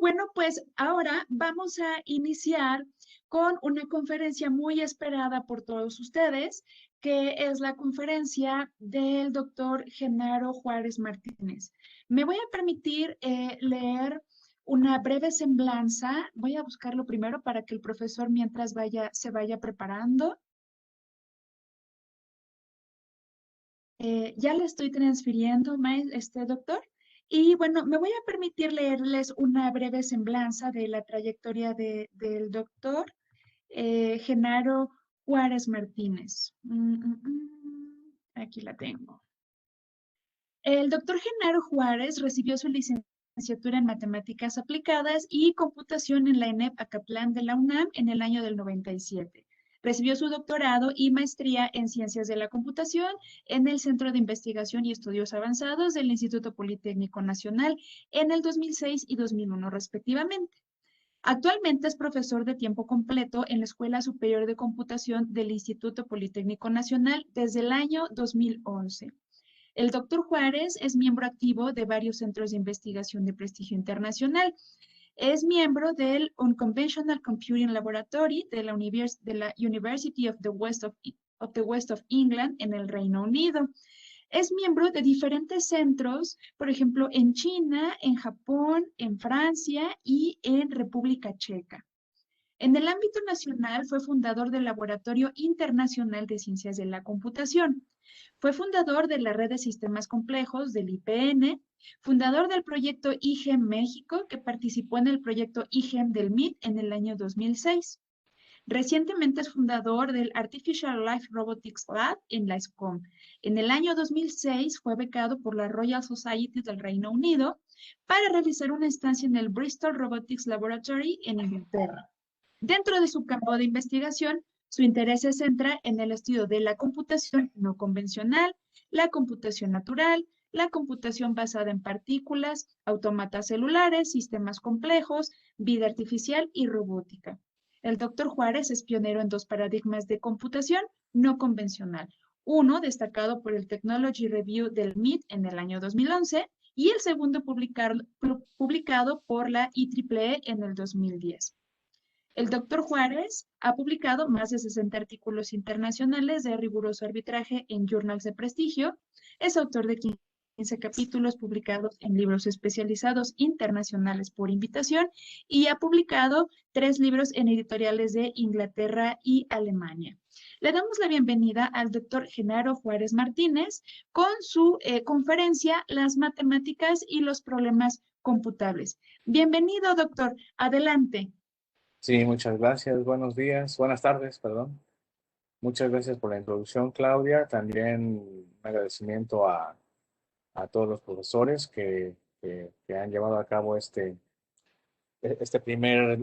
Bueno, pues ahora vamos a iniciar con una conferencia muy esperada por todos ustedes, que es la conferencia del doctor Genaro Juárez Martínez. Me voy a permitir leer una breve semblanza. Voy a buscarlo primero para que el profesor mientras se vaya preparando. Ya le estoy transfiriendo, doctor. Y bueno, me voy a permitir leerles una breve semblanza de la trayectoria del doctor Genaro Juárez Martínez. Aquí la tengo. El doctor Genaro Juárez recibió su licenciatura en Matemáticas Aplicadas y Computación en la ENEP Acatlán de la UNAM en el año del 97. Recibió su doctorado y maestría en Ciencias de la Computación en el Centro de Investigación y Estudios Avanzados del Instituto Politécnico Nacional en el 2006 y 2001, respectivamente. Actualmente es profesor de tiempo completo en la Escuela Superior de Computación del Instituto Politécnico Nacional desde el año 2011. El doctor Juárez es miembro activo de varios centros de investigación de prestigio internacional. Es miembro del Unconventional Computing Laboratory de la University of the West of England en el Reino Unido. Es miembro de diferentes centros, por ejemplo, en China, en Japón, en Francia y en República Checa. En el ámbito nacional fue fundador del Laboratorio Internacional de Ciencias de la Computación. Fue fundador de la Red de Sistemas Complejos del IPN, fundador del proyecto IGEM México, que participó en el proyecto IGEM del MIT en el año 2006. Recientemente es fundador del Artificial Life Robotics Lab en la SCOM. En el año 2006 fue becado por la Royal Society del Reino Unido para realizar una estancia en el Bristol Robotics Laboratory en Inglaterra. Dentro de su campo de investigación, su interés se centra en el estudio de la computación no convencional, la computación natural, la computación basada en partículas, autómatas celulares, sistemas complejos, vida artificial y robótica. El doctor Juárez es pionero en dos paradigmas de computación no convencional. Uno, destacado por el Technology Review del MIT en el año 2011, y el segundo publicado por la IEEE en el 2010. El doctor Juárez ha publicado más de 60 artículos internacionales de riguroso arbitraje en journals de prestigio. Es autor de 15 capítulos publicados en libros especializados internacionales por invitación y ha publicado 3 libros en editoriales de Inglaterra y Alemania. Le damos la bienvenida al doctor Genaro Juárez Martínez con su conferencia Las matemáticas y los problemas computables. Bienvenido, doctor. Adelante. Sí, muchas gracias. Buenos días, buenas tardes, perdón. Muchas gracias por la introducción, Claudia. También un agradecimiento a todos los profesores que han llevado a cabo esta primera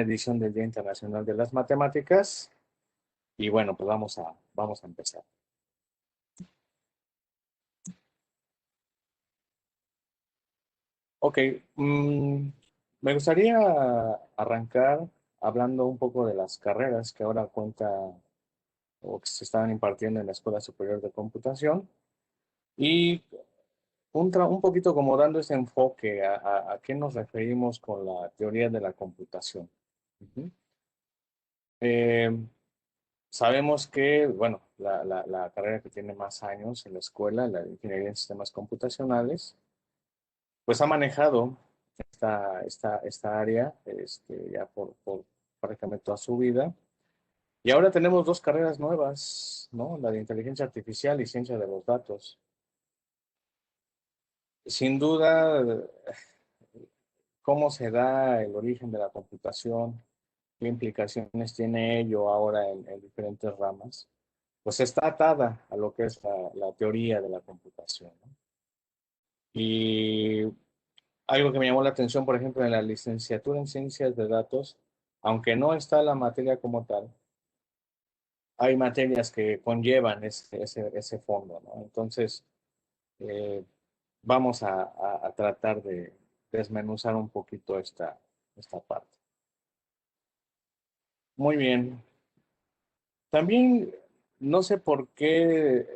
edición del Día Internacional de las Matemáticas. Y bueno, pues vamos a empezar. Ok, me gustaría arrancar hablando un poco de las carreras que ahora cuenta o que se estaban impartiendo en la Escuela Superior de Computación y un poquito como dando ese enfoque a qué nos referimos con la teoría de la computación. Ujú. Eh, Sabemos que, bueno, la carrera que tiene más años en la escuela, la de Ingeniería en Sistemas Computacionales, pues ha manejado esta área ya por prácticamente toda su vida. Y ahora tenemos dos carreras nuevas, ¿no? La de Inteligencia Artificial y Ciencia de los Datos. Sin duda, cómo se da el origen de la computación, qué implicaciones tiene ello ahora en diferentes ramas, pues está atada a lo que es la teoría de la computación, ¿no? Y algo que me llamó la atención, por ejemplo, en la licenciatura en Ciencias de Datos, aunque no está la materia como tal, hay materias que conllevan ese fondo, ¿no? Entonces, eh, vamos a tratar de desmenuzar un poquito esta parte. Muy bien. También no sé por qué,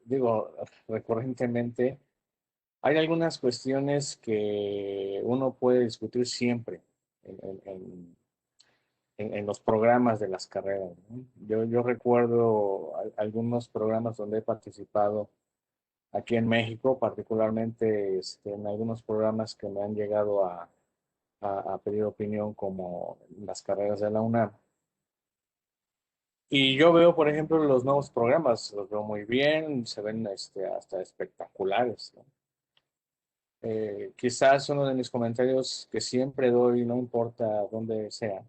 digo, recurrentemente hay algunas cuestiones que uno puede discutir siempre en, en- en- en los programas de las carreras, ¿no? Yo recuerdo algunos programas donde he participado aquí en México, particularmente en algunos programas que me han llegado a pedir opinión, como las carreras de la UNAM. Y yo veo, por ejemplo, los nuevos programas, los veo muy bien, se ven hasta espectaculares, ¿no? Quizás uno de mis comentarios que siempre doy, no importa dónde sea,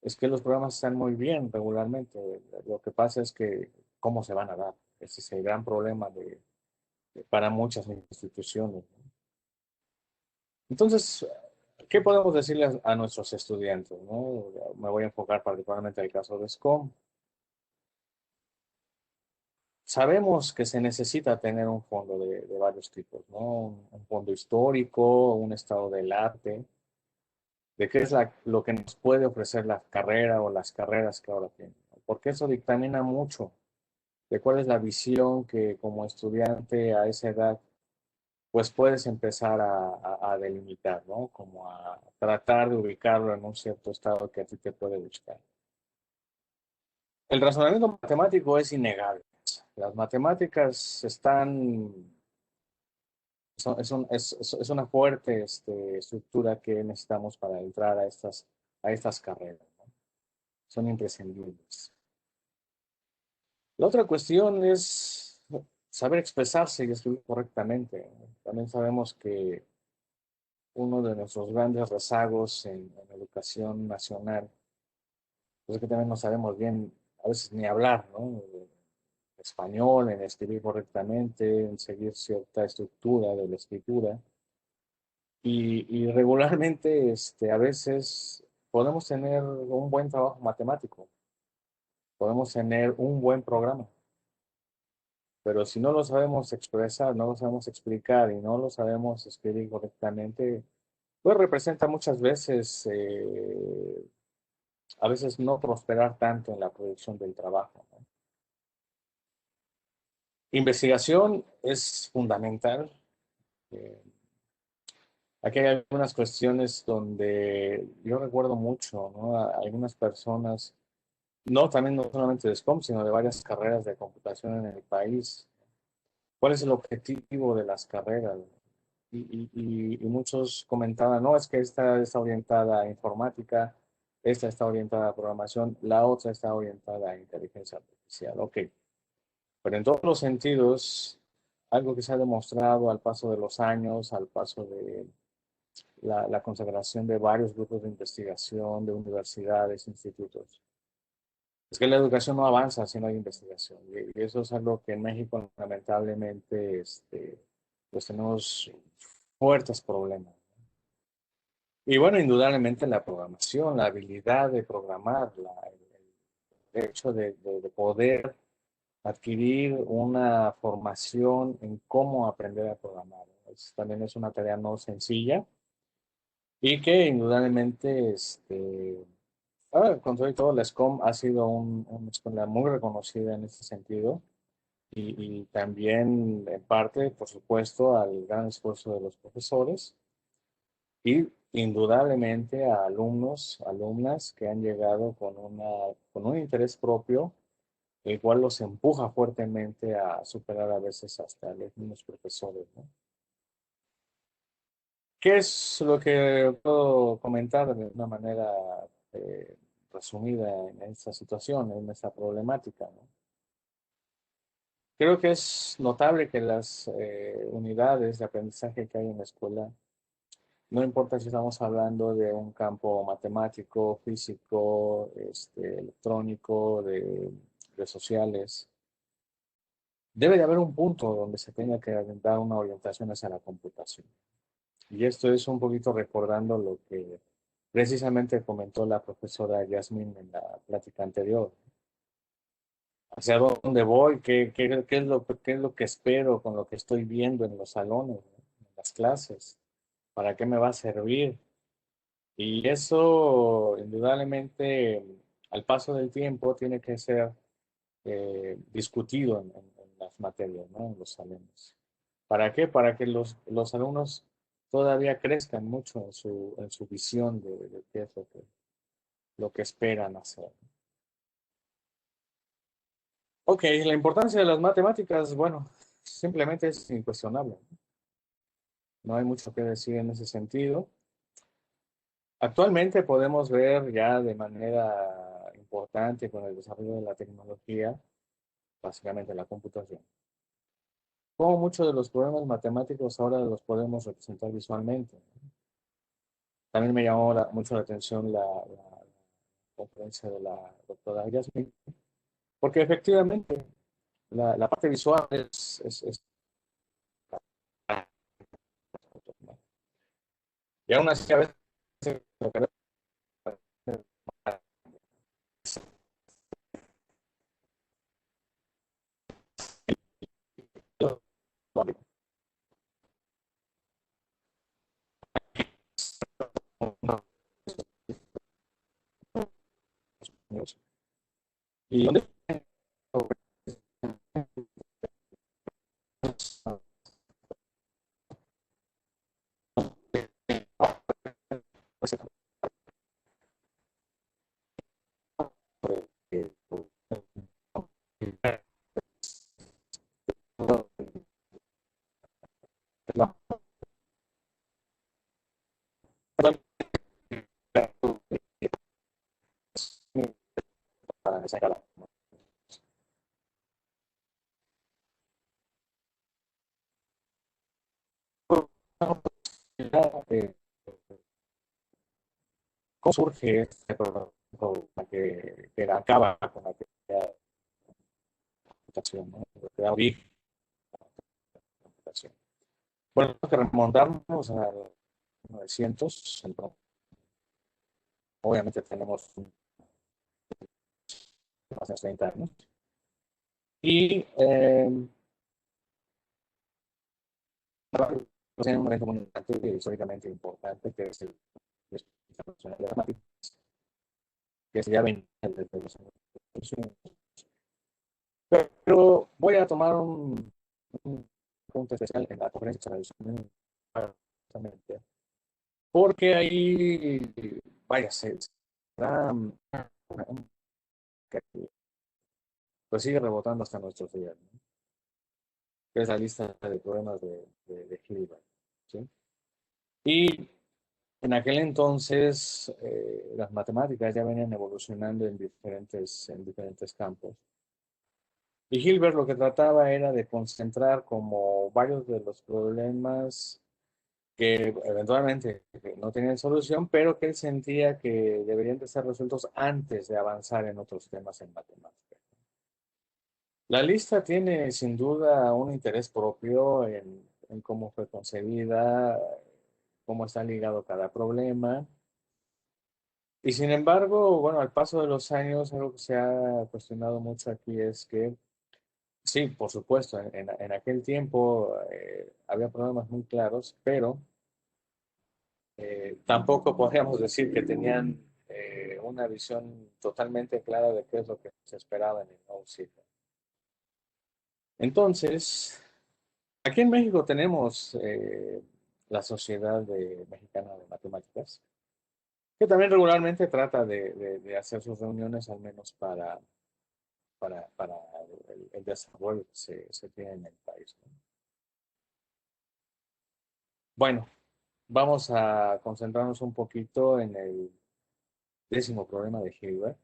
es que los programas están muy bien regularmente. Lo que pasa es que cómo se van a dar. Ese es el gran problema para muchas instituciones, ¿no? Entonces, ¿qué podemos decirles a nuestros estudiantes, ¿no? Me voy a enfocar particularmente al caso de SCOM. Sabemos que se necesita tener un fondo de varios tipos, ¿no? Un fondo histórico, un estado del arte, de qué es lo que nos puede ofrecer la carrera o las carreras que ahora tienen, ¿no? Porque eso dictamina mucho de cuál es la visión que como estudiante a esa edad, pues puedes empezar a delimitar, ¿no? Como a tratar de ubicarlo en un cierto estado que a ti te puede gustar. El razonamiento matemático es innegable. Las matemáticas es una fuerte estructura que necesitamos para entrar a estas carreras, ¿no? Son imprescindibles. La otra cuestión es saber expresarse y escribir correctamente, ¿no? También sabemos que uno de nuestros grandes rezagos en educación nacional es que también no sabemos bien, a veces ni hablar, ¿no? Español, en escribir correctamente, en seguir cierta estructura de la escritura. Y regularmente, a veces podemos tener un buen trabajo matemático, podemos tener un buen programa, pero si no lo sabemos expresar, no lo sabemos explicar y no lo sabemos escribir correctamente, pues representa muchas veces, a veces no prosperar tanto en la producción del trabajo, ¿no? Investigación es fundamental. Eh, Aquí hay algunas cuestiones donde yo recuerdo mucho, ¿no? A algunas personas, no, también no solamente de SCOM, sino de varias carreras de computación en el país. ¿Cuál es el objetivo de las carreras? Y muchos comentaban, no, es que esta está orientada a informática, esta está orientada a programación, la otra está orientada a inteligencia artificial. Ok, pero en todos los sentidos, algo que se ha demostrado al paso de los años, al paso de la consagración de varios grupos de investigación, de universidades, institutos, es que la educación no avanza si no hay investigación. Y eso es algo que en México lamentablemente pues tenemos fuertes problemas. Y bueno, indudablemente la programación, la habilidad de programar, el hecho de poder adquirir una formación en cómo aprender a programar. También es una tarea no sencilla y que indudablemente, con todo y todo, la SCOM ha sido una escuela muy reconocida en este sentido y también en parte, por supuesto, al gran esfuerzo de los profesores y indudablemente a alumnos, alumnas que han llegado con un interés propio, el cual los empuja fuertemente a superar a veces hasta los mismos profesores, ¿no? ¿Qué es lo que puedo comentar de una manera eh, resumida en esta situación, en esta problemática, ¿no? Creo que es notable que las unidades de aprendizaje que hay en la escuela, no importa si estamos hablando de un campo matemático, físico, electrónico, de sociales, debe de haber un punto donde se tenga que dar una orientación hacia la computación. Y esto es un poquito recordando lo que precisamente comentó la profesora Yasmin en la plática anterior. ¿Hacia dónde voy? ¿Qué es lo que espero con lo que estoy viendo en los salones, ¿no? En las clases? ¿Para qué me va a servir? Y eso, indudablemente, al paso del tiempo, tiene que ser discutido en las materias, ¿no? En los salones. ¿Para qué? Para que los alumnos todavía crezcan mucho en su visión de qué es lo que esperan hacer. Ok, la importancia de las matemáticas, bueno, simplemente es incuestionable. No hay mucho que decir en ese sentido. Actualmente podemos ver ya de manera importante con el desarrollo de la tecnología, básicamente la computación, como muchos de los problemas matemáticos ahora los podemos representar visualmente. También me llamó mucho la atención la conferencia de la doctora Yasmin, porque efectivamente la parte visual es ¿no? Y aún así a veces lo que y donde para sacar ¿cómo surge este problema que acaba con la computación, ¿no? Que da origen a la computación? Bueno, tenemos que remontarnos a 900, entonces, obviamente tenemos más de 30 años. Y en un momento muy importante, históricamente importante, que es el Internacional de Matemáticas, que se ya venía desde los años. Pero voy a tomar un punto especial en la conferencia tradicional, porque ahí, vaya, se da, que pues sigue rebotando hasta nuestros días, ¿no? Que es la lista de problemas de Hilbert, ¿sí? Y en aquel entonces las matemáticas ya venían evolucionando en diferentes campos. Y Hilbert lo que trataba era de concentrar como varios de los problemas que eventualmente no tenían solución, pero que él sentía que deberían de ser resueltos antes de avanzar en otros temas en matemáticas. La lista tiene sin duda un interés propio en cómo fue concebida, cómo está ligado cada problema. Y sin embargo, bueno, al paso de los años, algo que se ha cuestionado mucho aquí es que, sí, por supuesto, en aquel tiempo había problemas muy claros, pero tampoco podríamos decir que tenían una visión totalmente clara de qué es lo que se esperaba en el nuevo ciclo. Entonces, aquí en México tenemos la Mexicana de Matemáticas, que también regularmente trata de hacer sus reuniones, al menos para el desarrollo que se tiene en el país, ¿no? Bueno, vamos a concentrarnos un poquito en el décimo problema de Hilbert.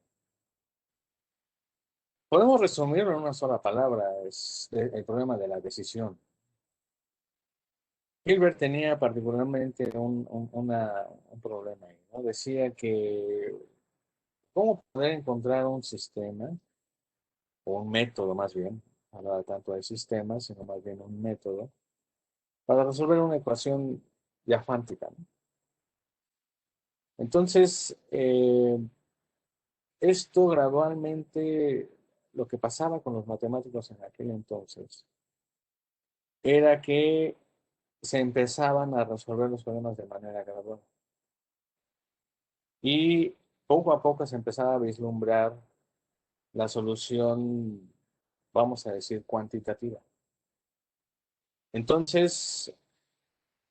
Podemos resumirlo en una sola palabra, es el problema de la decisión. Hilbert tenía particularmente un problema ahí, ¿no? Decía que cómo poder encontrar un sistema, o un método más bien, no hablaba tanto de sistemas, sino más bien un método, para resolver una ecuación diafántica, ¿no? Entonces, esto gradualmente, lo que pasaba con los matemáticos en aquel entonces, era que se empezaban a resolver los problemas de manera gradual. Y poco a poco se empezaba a vislumbrar la solución, vamos a decir, cuantitativa. Entonces,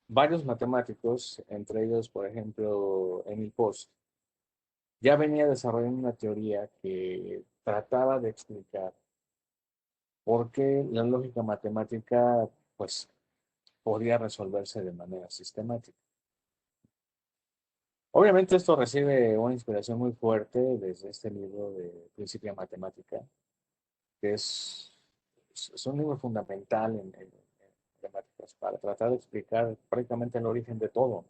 varios matemáticos, entre ellos, por ejemplo, Emil Post, ya venía desarrollando una teoría que trataba de explicar por qué la lógica matemática, pues, podía resolverse de manera sistemática. Obviamente esto recibe una inspiración muy fuerte desde este libro de Principia Matemática, que es un libro fundamental en matemáticas para tratar de explicar prácticamente el origen de todo,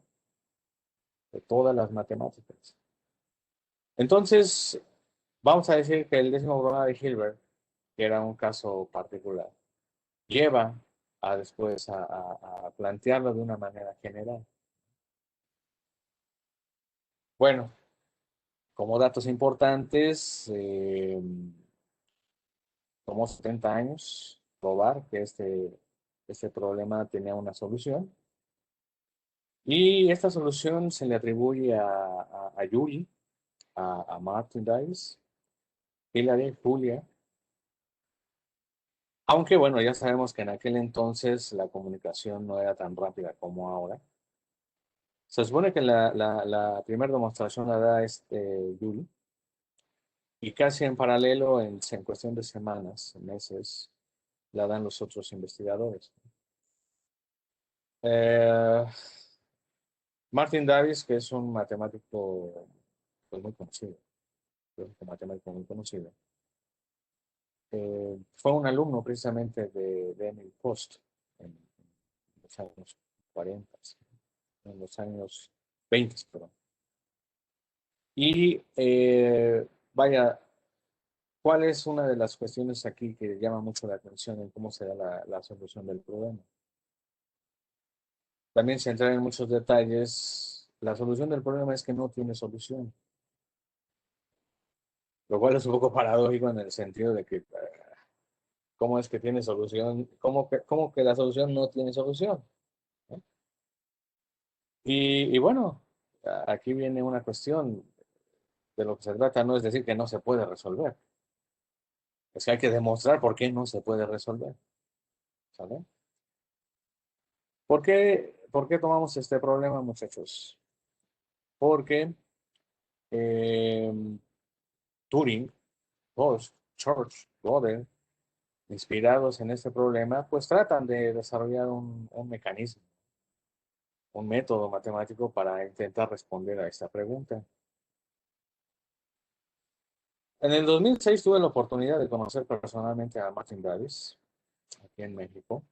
de todas las matemáticas. Entonces, vamos a decir que el décimo problema de Hilbert, que era un caso particular, lleva a después a plantearlo de una manera general. Bueno, como datos importantes, tomó 70 años probar que este problema tenía una solución. Y esta solución se le atribuye a Yuri, a Martin Dice, Hilary, Julia. Aunque bueno, ya sabemos que en aquel entonces la comunicación no era tan rápida como ahora. Se supone que la primera demostración la da Yuri y casi en paralelo, en cuestión de semanas, meses, la dan los otros investigadores. Eh, Martin Davis, que es un matemático pues, muy conocido, un matemático muy conocido, fue un alumno precisamente de Emil Post en los años 40, en los años 20, perdón. Y vaya, ¿cuál es una de las cuestiones aquí que llama mucho la atención en cómo será la solución del problema? También sin entrar en muchos detalles, la solución del problema es que no tiene solución, lo cual es un poco paradójico en el sentido de que ¿cómo es que tiene solución? Cómo que la solución no tiene solución? ¿No? Y bueno, aquí viene una cuestión de lo que se trata, no es decir que no se puede resolver, es que hay que demostrar por qué no se puede resolver, ¿sale? Por qué tomamos este problema, muchachos? Porque eh, Turing, Bosch, Church, Gödel, inspirados en este problema, pues tratan de desarrollar un mecanismo, un método matemático para intentar responder a esta pregunta. En el 2006 tuve la oportunidad de conocer personalmente a Martin Davis, aquí en México.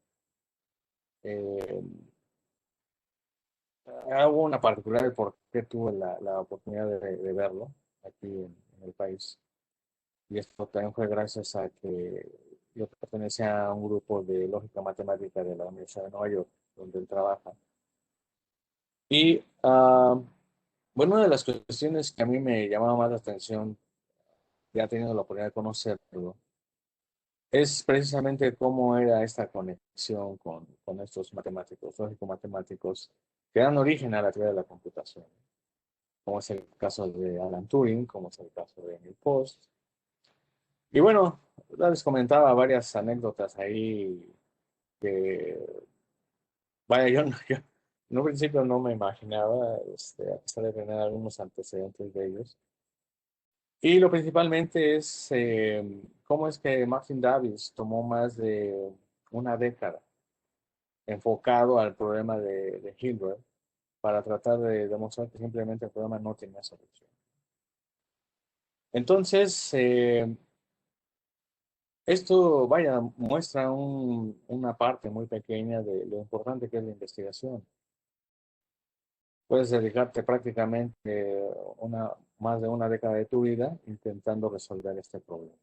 Eh, Hubo una particular por qué tuve la oportunidad de verlo aquí en el país. Y esto también fue gracias a que yo pertenecía a un grupo de lógica matemática de la Universidad de Nueva York, donde él trabaja. Y bueno, una de las cuestiones que a mí me llamaba más la atención, ya teniendo la oportunidad de conocerlo, es precisamente cómo era esta conexión con estos matemáticos, lógico-matemáticos, que dan origen a la teoría de la computación, como es el caso de Alan Turing, como es el caso de Emil Post. Y bueno, ya les comentaba varias anécdotas ahí que, vaya, yo en un principio no me imaginaba, a pesar de tener algunos antecedentes de ellos. Y lo principalmente es cómo es que Martin Davis tomó más de una década enfocado al problema de Hilbert para tratar de demostrar que simplemente el problema no tenía solución. Entonces, esto, vaya, muestra una parte muy pequeña de lo importante que es la investigación. Puedes dedicarte prácticamente más de una década de tu vida intentando resolver este problema.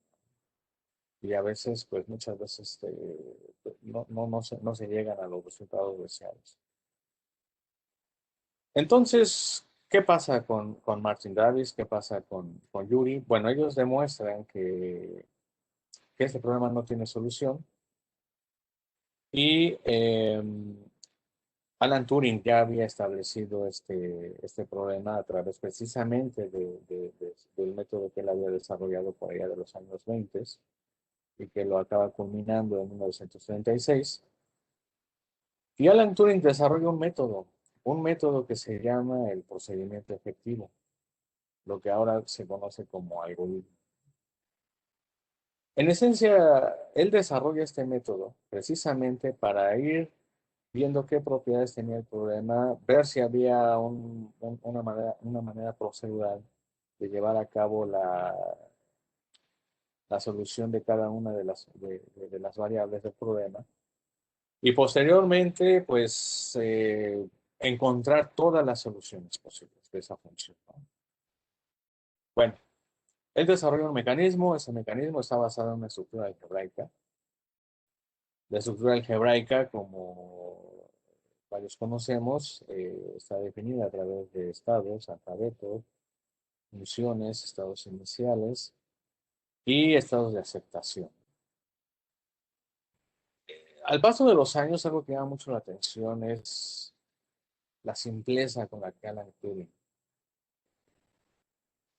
Y a veces, pues muchas veces no se llegan a los resultados deseados. Entonces, ¿qué pasa con Martin Davis? ¿Qué pasa con Yuri? Bueno, ellos demuestran que este problema no tiene solución y Alan Turing ya había establecido este problema a través precisamente del método que él había desarrollado por allá de los años 20 y que lo acaba culminando en 1936. Y Alan Turing desarrolla un método que se llama el procedimiento efectivo, lo que ahora se conoce como algoritmo. En esencia, él desarrolla este método precisamente para ir viendo qué propiedades tenía el problema, ver si había una manera procedural de llevar a cabo la solución de cada una de las variables del problema. Y posteriormente, pues, encontrar todas las soluciones posibles de esa función, ¿no? Bueno, él desarrolla un mecanismo, ese mecanismo está basado en una estructura algebraica. La estructura algebraica, como varios conocemos, está definida a través de estados, alfabetos, funciones, estados iniciales y estados de aceptación. Al paso de los años, algo que llama mucho la atención es la simpleza con la que Alan Turing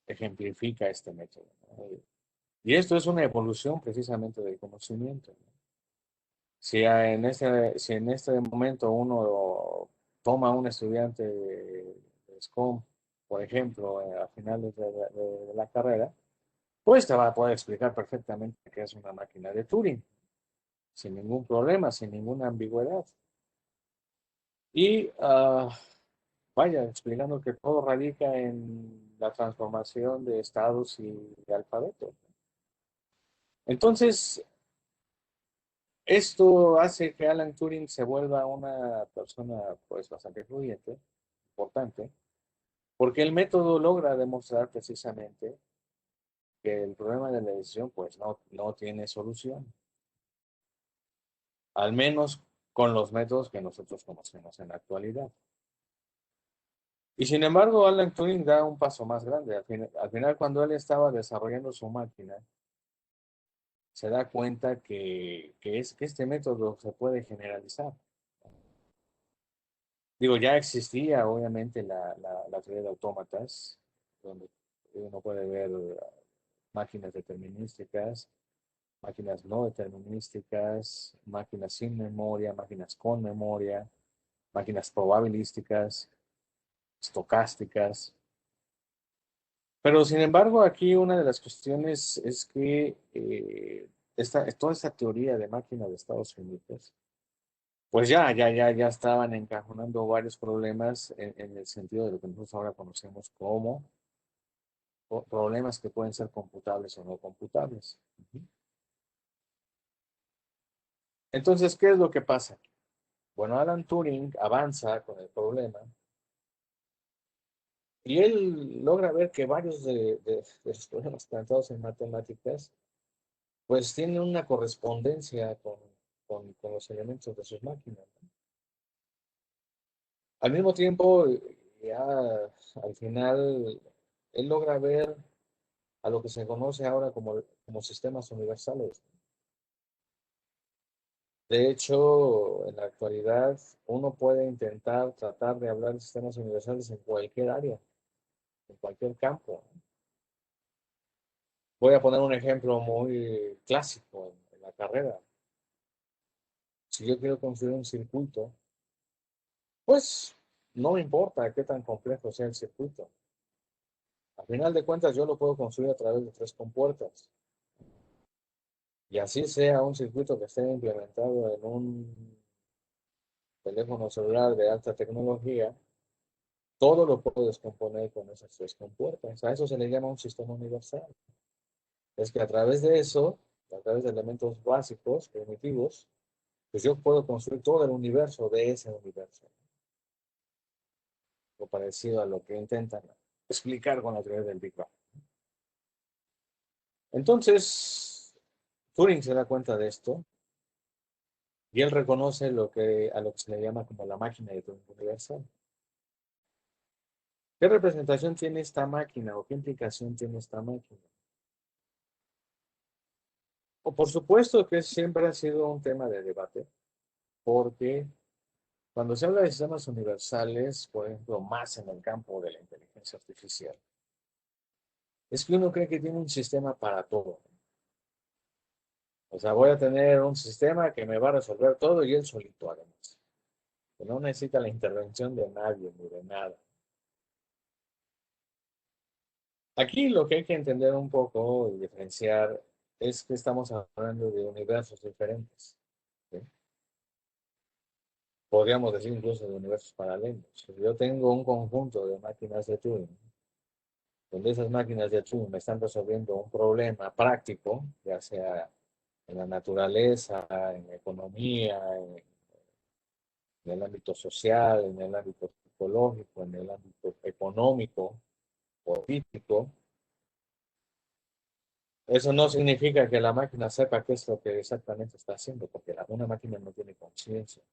ejemplifica este método, ¿no? Y esto es una evolución precisamente del conocimiento, ¿no? Si en este momento uno toma a un estudiante de SCOM, por ejemplo, a finales de la carrera, pues te va a poder explicar perfectamente qué es una máquina de Turing, sin ningún problema, sin ninguna ambigüedad. Y vaya, explicando que todo radica en la transformación de estados y de alfabetos. Entonces, esto hace que Alan Turing se vuelva una persona pues bastante influyente, importante, porque el método logra demostrar precisamente que el problema de la decisión pues no tiene solución, al menos con los métodos que nosotros conocemos en la actualidad. Y sin embargo, Alan Turing da un paso más grande. Al final, cuando él estaba desarrollando su máquina, se da cuenta que este método se puede generalizar. Digo, ya existía obviamente la teoría de autómatas, donde uno puede ver máquinas determinísticas, máquinas no determinísticas, máquinas sin memoria, máquinas con memoria, máquinas probabilísticas, estocásticas. Pero sin embargo, aquí una de las cuestiones es que toda esta teoría de máquina de Estados Unidos, pues ya estaban encajonando varios problemas en el sentido de lo que nosotros ahora conocemos como problemas que pueden ser computables o no computables. Entonces, ¿qué es lo que pasa? Bueno, Alan Turing avanza con el problema y él logra ver que varios de los problemas planteados en matemáticas pues tienen una correspondencia con los elementos de sus máquinas, ¿no? Al mismo tiempo, ya al final, él logra ver a lo que se conoce ahora como sistemas universales. De hecho, en la actualidad, uno puede intentar tratar de hablar de sistemas universales en cualquier área, en cualquier campo. Voy a poner un ejemplo muy clásico en la carrera. Si yo quiero construir un circuito, pues no me importa qué tan complejo sea el circuito. A final de cuentas, yo lo puedo construir a través de tres compuertas. Y así sea un circuito que esté implementado en un teléfono celular de alta tecnología, todo lo puedo descomponer con esas tres compuertas. A eso se le llama un sistema universal. Es que a través de eso, a través de elementos básicos, primitivos, pues yo puedo construir todo el universo de ese universo. Lo parecido a lo que intentan explicar con la teoría del Big Bang. Entonces, Turing se da cuenta de esto y él reconoce a lo que se le llama como la máquina de Turing universal. ¿Qué representación tiene esta máquina o qué implicación tiene esta máquina? O por supuesto que siempre ha sido un tema de debate, porque cuando se habla de sistemas universales, por ejemplo, más en el campo de la inteligencia artificial, es que uno cree que tiene un sistema para todo. O sea, voy a tener un sistema que me va a resolver todo y él solito además. que no necesita la intervención de nadie ni de nada. Aquí lo que hay que entender un poco y diferenciar es que estamos hablando de universos diferentes. ¿Sí? Podríamos decir incluso de universos paralelos. Yo tengo un conjunto de máquinas de Turing, donde esas máquinas de Turing me están resolviendo un problema práctico, ya sea en la naturaleza, en la economía, en el ámbito social, en el ámbito psicológico, en el ámbito económico, político. Eso no significa que la máquina sepa qué es lo que exactamente está haciendo, porque una máquina no tiene conciencia.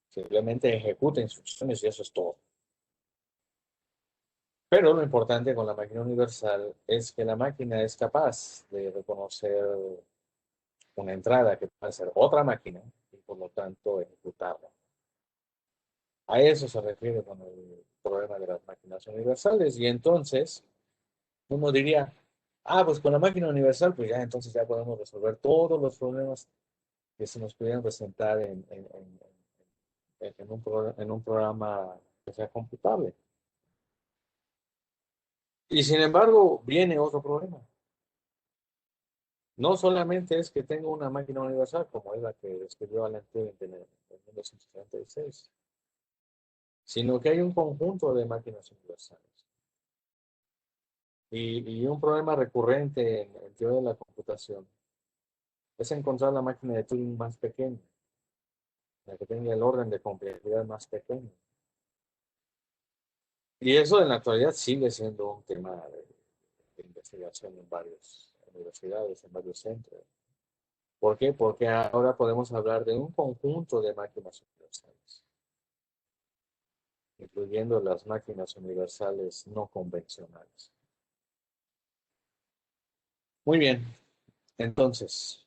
Simplemente ejecuta instrucciones y eso es todo. Pero lo importante con la máquina universal es que la máquina es capaz de reconocer una entrada que puede ser otra máquina y por lo tanto ejecutarla. A eso se refiere con el problema de las máquinas universales. Y entonces uno diría, ah, pues con la máquina universal, pues ya entonces ya podemos resolver todos los problemas que se nos pudieran presentar en un programa que sea computable. Y sin embargo, viene otro problema. No solamente es que tengo una máquina universal, como es la que escribió Alan Turing en 1936, sino que hay un conjunto de máquinas universales. Y un problema recurrente en teoría de la computación es encontrar la máquina de Turing más pequeña, la que tenga el orden de complejidad más pequeño. Y eso en la actualidad sigue siendo un tema de investigación en varias universidades, en varios centros. ¿Por qué? Porque ahora podemos hablar de un conjunto de máquinas universales, incluyendo las máquinas universales no convencionales. Muy bien, entonces,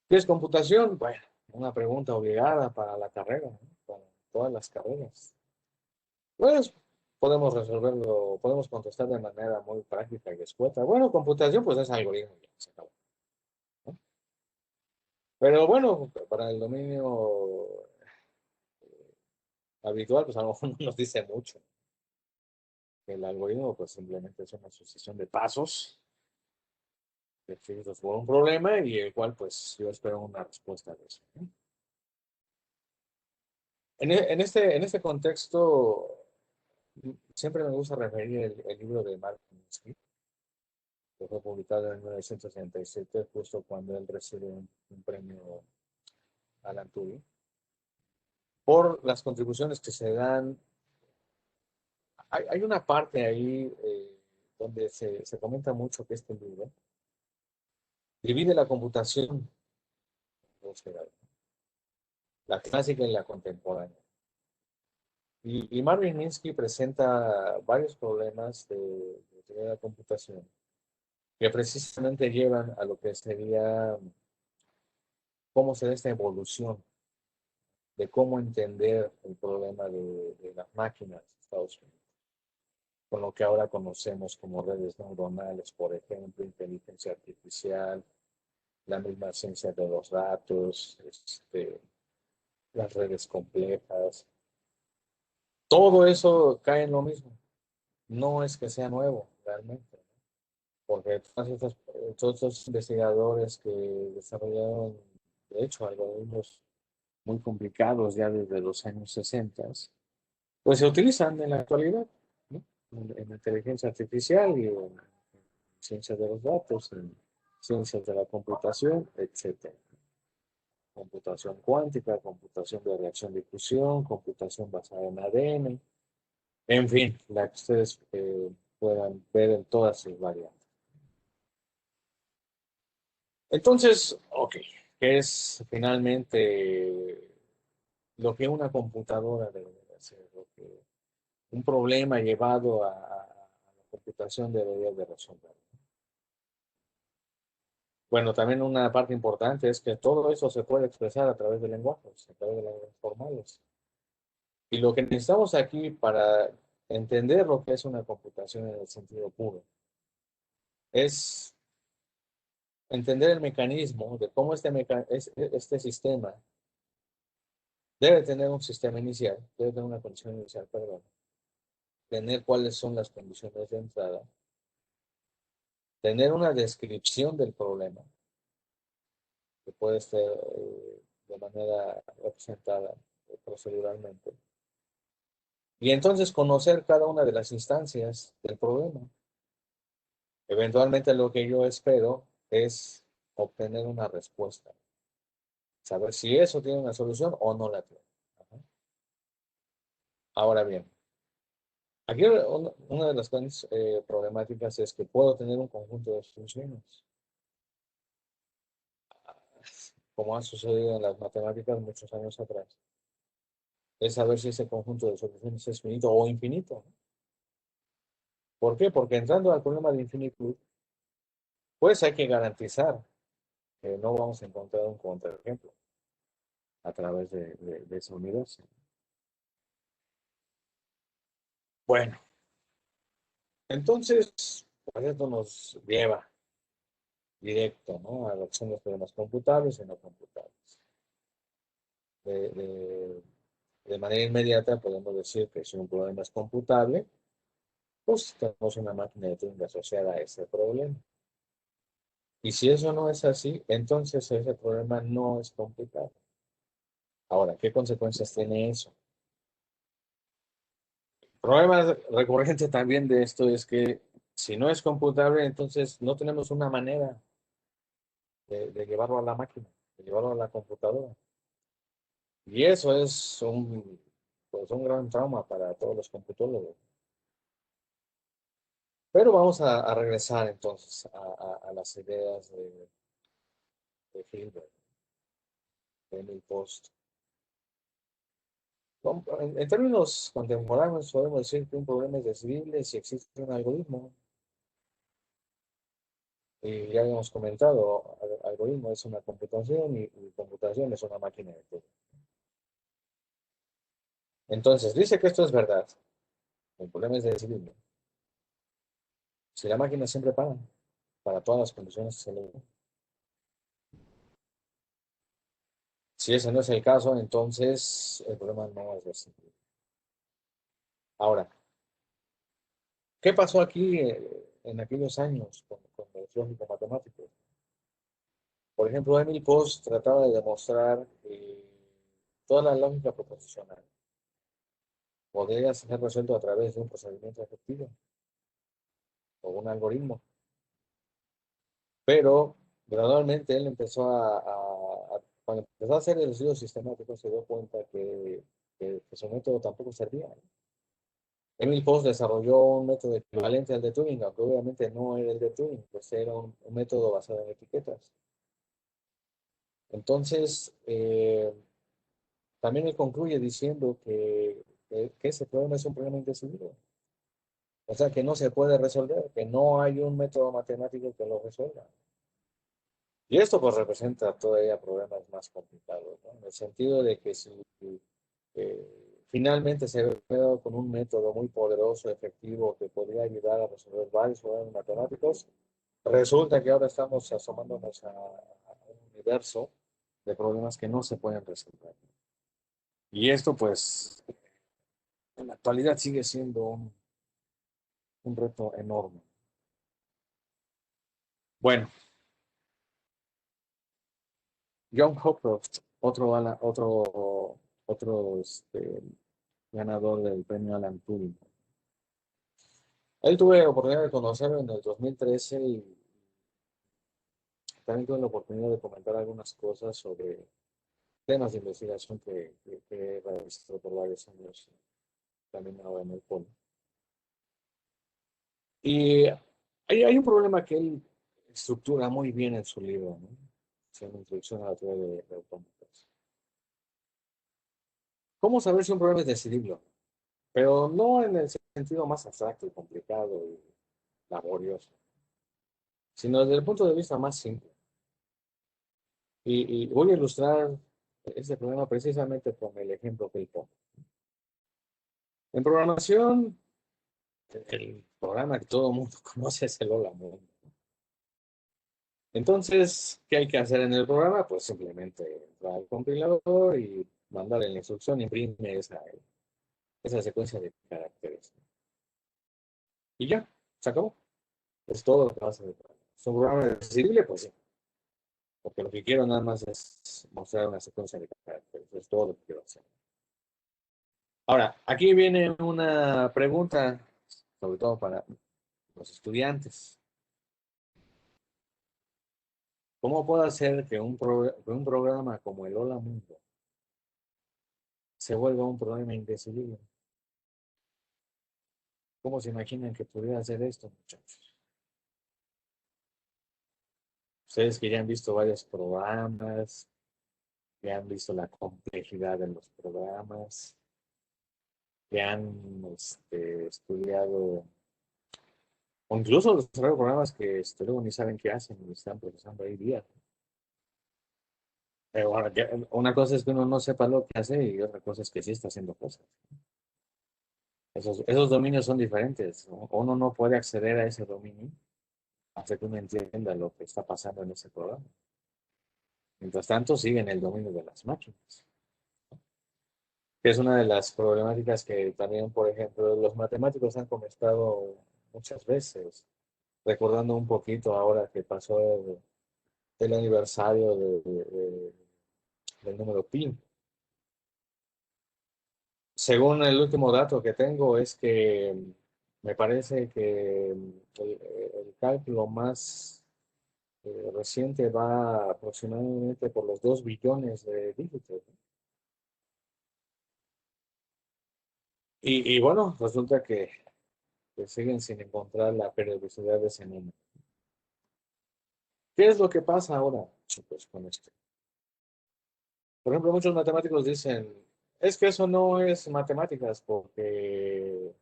¿qué es computación? Bueno, una pregunta obligada para la carrera, ¿no? Para todas las carreras. Pues podemos resolverlo, podemos contestar de manera muy práctica y escueta. Bueno, computación pues es algoritmo, ya se acabó, ¿no? Pero bueno, para el dominio habitual, pues a lo mejor no nos dice mucho. El algoritmo pues simplemente es una sucesión de pasos definidos por un problema y el cual pues yo espero una respuesta de eso, ¿no? En este contexto, siempre me gusta referir el libro de Mark Minsky, que fue publicado en 1967, justo cuando él recibe un premio Alan Turing, por las contribuciones que se dan. Hay una parte ahí donde se comenta mucho que este libro divide la computación en dos edades, la clásica y la contemporánea. Y Marvin Minsky presenta varios problemas de la computación que precisamente llevan a lo que sería cómo se da esta evolución de cómo entender el problema de las máquinas de Estados Unidos, con lo que ahora conocemos como redes neuronales, por ejemplo, inteligencia artificial, la misma ciencia de los datos, las redes complejas. Todo eso cae en lo mismo. No es que sea nuevo realmente, ¿no? Porque todos estos investigadores que desarrollaron, de hecho, algoritmos muy complicados ya desde los años 60, pues se utilizan en la actualidad, ¿no? En inteligencia artificial y en ciencia de los datos, en ciencias de la computación, etcétera. Computación cuántica, computación de reacción-difusión, computación basada en ADN, en fin, la que ustedes puedan ver en todas sus variantes. Entonces, ok, ¿qué es finalmente lo que una computadora debe hacer? Lo que un problema llevado a la computación debería de resolver. Bueno, también una parte importante es que todo eso se puede expresar a través de lenguajes, a través de lenguajes formales. Y lo que necesitamos aquí para entender lo que es una computación en el sentido puro es entender el mecanismo de cómo este sistema debe tener un sistema inicial, debe tener una condición inicial, perdón, tener cuáles son las condiciones de entrada, tener una descripción del problema, que puede ser de manera representada proceduralmente, y entonces conocer cada una de las instancias del problema. Eventualmente lo que yo espero es obtener una respuesta, saber si eso tiene una solución o no la tiene. Ajá. Ahora bien, aquí una de las grandes problemáticas es que puedo tener un conjunto de soluciones, como ha sucedido en las matemáticas muchos años atrás. Es saber si ese conjunto de soluciones es finito o infinito. ¿Por qué? Porque entrando al problema de infinitud, pues hay que garantizar que no vamos a encontrar un contraejemplo a través de ese universo. Bueno, entonces, pues esto nos lleva directo, ¿no? A lo que son los problemas computables y no computables. De, de, de manera inmediata podemos decir que si un problema es computable, pues tenemos una máquina de Turing asociada a ese problema. Y si eso no es así, entonces ese problema no es computable. Ahora, ¿qué consecuencias tiene eso? El problema recurrente también de esto es que si no es computable, entonces no tenemos una manera de llevarlo a la máquina, de llevarlo a la computadora. Y eso es pues un gran trauma para todos los computólogos. Pero vamos a regresar entonces a las ideas de Hilbert, de Emil Post. En términos contemporáneos podemos decir que un problema es decidible si existe un algoritmo. Y ya habíamos comentado, algoritmo es una computación y computación es una máquina de tiempo. Entonces, dice que esto es verdad. El problema es decidible. Si la máquina siempre para todas las condiciones que se le den. Si ese no es el caso, entonces el problema no es decidible. Ahora, ¿qué pasó aquí en aquellos años con los lógicos matemáticos? Por ejemplo, Emil Post trataba de demostrar que toda la lógica proposicional podría ser resuelto a través de un procedimiento efectivo o un algoritmo. Pero gradualmente él empezó cuando empezó a hacer el estudio sistemático, se dio cuenta que su método tampoco servía. Emil Post desarrolló un método equivalente al de Turing, aunque obviamente no era el de Turing, pues era un método basado en etiquetas. Entonces, también él concluye diciendo que ese problema es un problema indecidible. O sea, que no se puede resolver, que no hay un método matemático que lo resuelva. Y esto pues representa todavía problemas más complicados, ¿no? En el sentido de que si finalmente se ve con un método muy poderoso, efectivo, que podría ayudar a resolver varios problemas matemáticos, resulta que ahora estamos asomándonos a un universo de problemas que no se pueden resolver. Y esto pues en la actualidad sigue siendo un reto enorme. Bueno, John Hopcroft, otro ganador del premio Alan Turing. Él tuve la oportunidad de conocerlo en el 2013 y también tuve la oportunidad de comentar algunas cosas sobre temas de investigación que he realizado por varios años, también ahora en el POL. Y hay un problema que él estructura muy bien en su libro, ¿no? Es una introducción a la teoría de autómatas. ¿Cómo saber si un problema es decidible? Pero no en el sentido más abstracto y complicado y laborioso, sino desde el punto de vista más simple. Y voy a ilustrar este problema precisamente con el ejemplo que él pone. En programación, el programa que todo el mundo conoce es el Hola Mundo. Entonces, ¿qué hay que hacer en el programa? Pues simplemente entrar al compilador y mandarle la instrucción, imprime esa secuencia de caracteres. Y ya, se acabó. Es todo lo que va a hacer. ¿Es un programa accesible? Pues sí. Porque lo que quiero nada más es mostrar una secuencia de caracteres. Es todo lo que quiero hacer. Ahora, aquí viene una pregunta, sobre todo para los estudiantes. ¿Cómo puedo hacer que un programa como el Hola Mundo se vuelva un problema indecidible? ¿Cómo se imaginan que pudiera hacer esto, muchachos? Ustedes que ya han visto varios programas, que han visto la complejidad de los programas, que han estudiado, o incluso desarrollo programas que luego ni saben qué hacen y están procesando ahí días. Pero bueno, una cosa es que uno no sepa lo que hace y otra cosa es que sí está haciendo cosas. Esos dominios son diferentes, ¿no? Uno no puede acceder a ese dominio hasta que uno entienda lo que está pasando en ese programa. Mientras tanto, sigue en el dominio de las máquinas, que es una de las problemáticas que también, por ejemplo, los matemáticos han comentado muchas veces, recordando un poquito ahora que pasó el aniversario del número pi. Según el último dato que tengo, es que me parece que el cálculo más reciente va aproximadamente por los 2 billones de dígitos. Y bueno, resulta que siguen sin encontrar la periodicidad de ese número. ¿Qué es lo que pasa ahora, chicos, con esto? Por ejemplo, muchos matemáticos dicen, es que eso no es matemáticas porque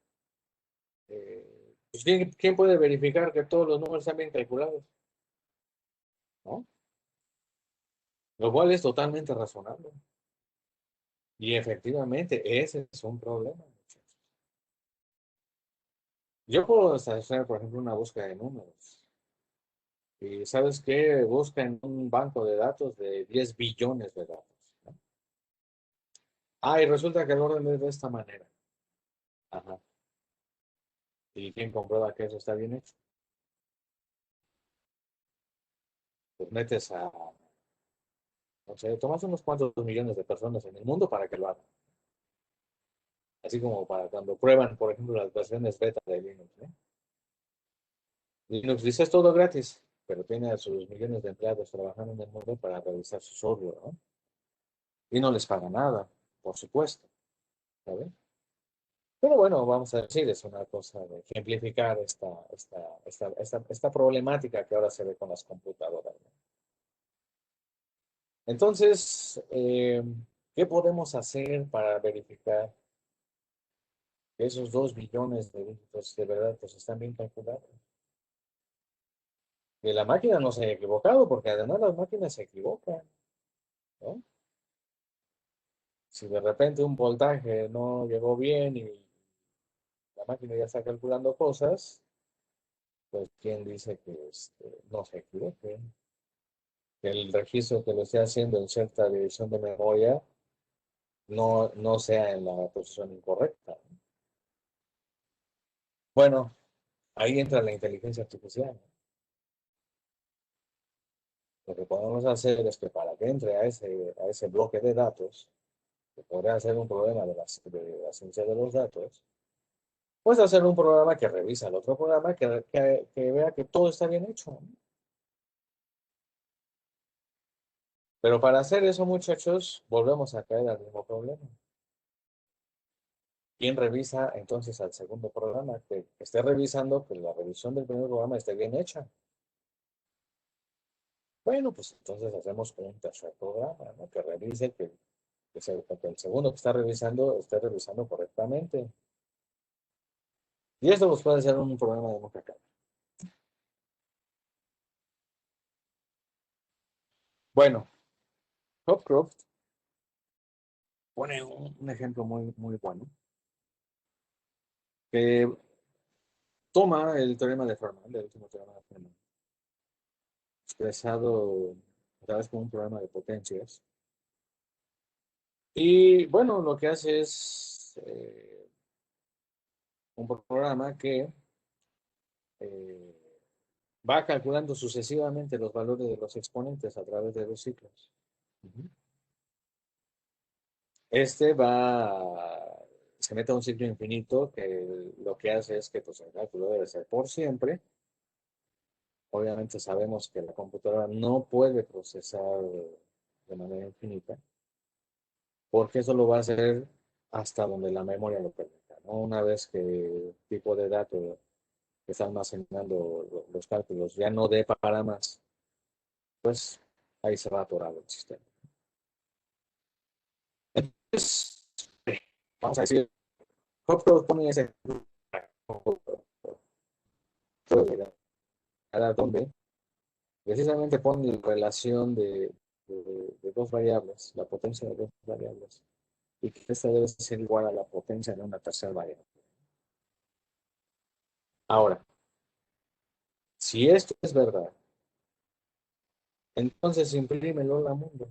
pues, ¿quién puede verificar que todos los números están bien calculados? ¿No? Lo cual es totalmente razonable. Y efectivamente, ese es un problema, muchachos. Yo puedo hacer, por ejemplo, una búsqueda de números. Y ¿sabes qué? Busca en un banco de datos de 10 billones de datos, ¿no? Ah, y resulta que el orden es de esta manera. Ajá. ¿Y quién comprueba que eso está bien hecho? Pues metes a, no sé, tomas unos cuantos millones de personas en el mundo para que lo hagan. Así como para cuando prueban, por ejemplo, las versiones beta de Linux, ¿no? Linux dice es todo gratis, pero tiene a sus millones de empleados trabajando en el mundo para realizar su software, ¿no? Y no les paga nada, por supuesto, ¿sabes? Pero bueno, vamos a decir, es una cosa de ejemplificar esta problemática que ahora se ve con las computadoras, ¿no? Entonces, ¿qué podemos hacer para verificar que esos 2 billones de dígitos de verdad pues están bien calculados? Que la máquina no se haya equivocado, porque además las máquinas se equivocan, ¿no? Si de repente un voltaje no llegó bien y la máquina ya está calculando cosas, pues quién dice que no se equivoque, que el registro que lo esté haciendo en cierta división de memoria no sea en la posición incorrecta. Bueno, ahí entra la inteligencia artificial. Lo que podemos hacer es que para que entre a ese bloque de datos, que podría ser un problema de la ciencia de los datos, pues hacer un programa que revisa el otro programa que vea que todo está bien hecho, ¿no? Pero para hacer eso, muchachos, volvemos a caer al mismo problema. ¿Quién revisa entonces al segundo programa? Que esté revisando que la revisión del primer programa esté bien hecha. Bueno, pues entonces hacemos un tercer programa, ¿no? Que revise que el segundo que está revisando esté revisando correctamente. Y esto pues, puede ser un problema de mucha calma. Bueno, Hopcroft pone un ejemplo muy, muy bueno, que toma el teorema de Fermat, el último teorema de Fermat, expresado a través de un programa de potencias. Y bueno, lo que hace es un programa que eh, va calculando sucesivamente los valores de los exponentes a través de los ciclos. Ujú. Este se mete a un ciclo infinito que lo que hace es que pues, el cálculo debe ser por siempre. Obviamente sabemos que la computadora no puede procesar de manera infinita, porque eso lo va a hacer hasta donde la memoria lo permita, ¿no? Una vez que el tipo de datos que está almacenando los cálculos ya no dé para más, pues ahí se va a atorar el sistema. Entonces, vamos a decir, Hopper pone ese a donde precisamente pone la relación de dos variables, la potencia de dos variables, y que esta debe ser igual a la potencia de una tercera variable. Ahora, si esto es verdad, entonces imprímelo al mundo.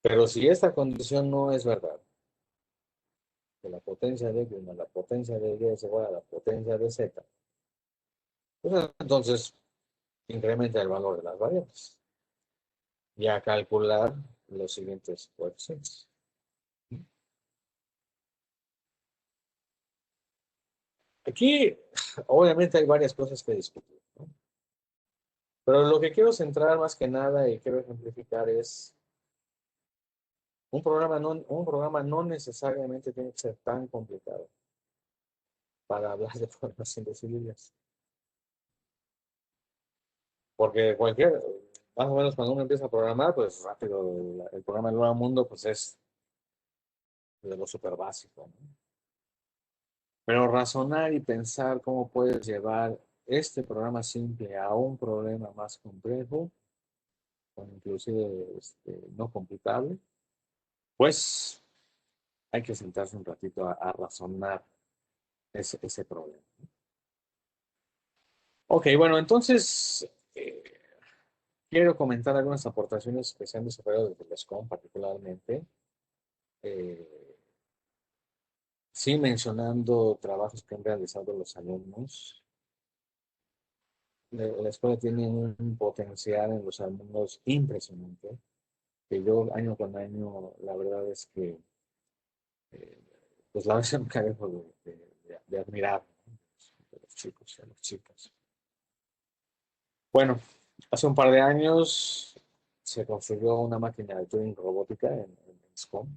Pero si esta condición no es verdad, que la potencia de Y más la potencia de Y es igual a la potencia de Z, pues entonces incrementa el valor de las variables y a calcular los siguientes coeficientes. Aquí, obviamente, hay varias cosas que discutir, ¿no? Pero lo que quiero centrar más que nada y quiero ejemplificar es un programa no necesariamente tiene que ser tan complicado para hablar de formas indecidibles. Porque más o menos cuando uno empieza a programar, pues rápido, el programa del nuevo mundo, pues es de lo súper básico, ¿no? Pero razonar y pensar cómo puedes llevar este programa simple a un problema más complejo, o inclusive no computable, pues hay que sentarse un ratito a razonar ese problema. Ok, bueno, entonces quiero comentar algunas aportaciones que se han desarrollado desde el SCOM particularmente. Eh, sí, mencionando trabajos que han realizado los alumnos. La escuela tiene un potencial en los alumnos impresionante, que yo año con año, la verdad es que, eh, pues la verdad nunca dejo de admirar, ¿no? De los chicos y a las chicas. Bueno, hace un par de años se construyó una máquina de Turing robótica en SCOM.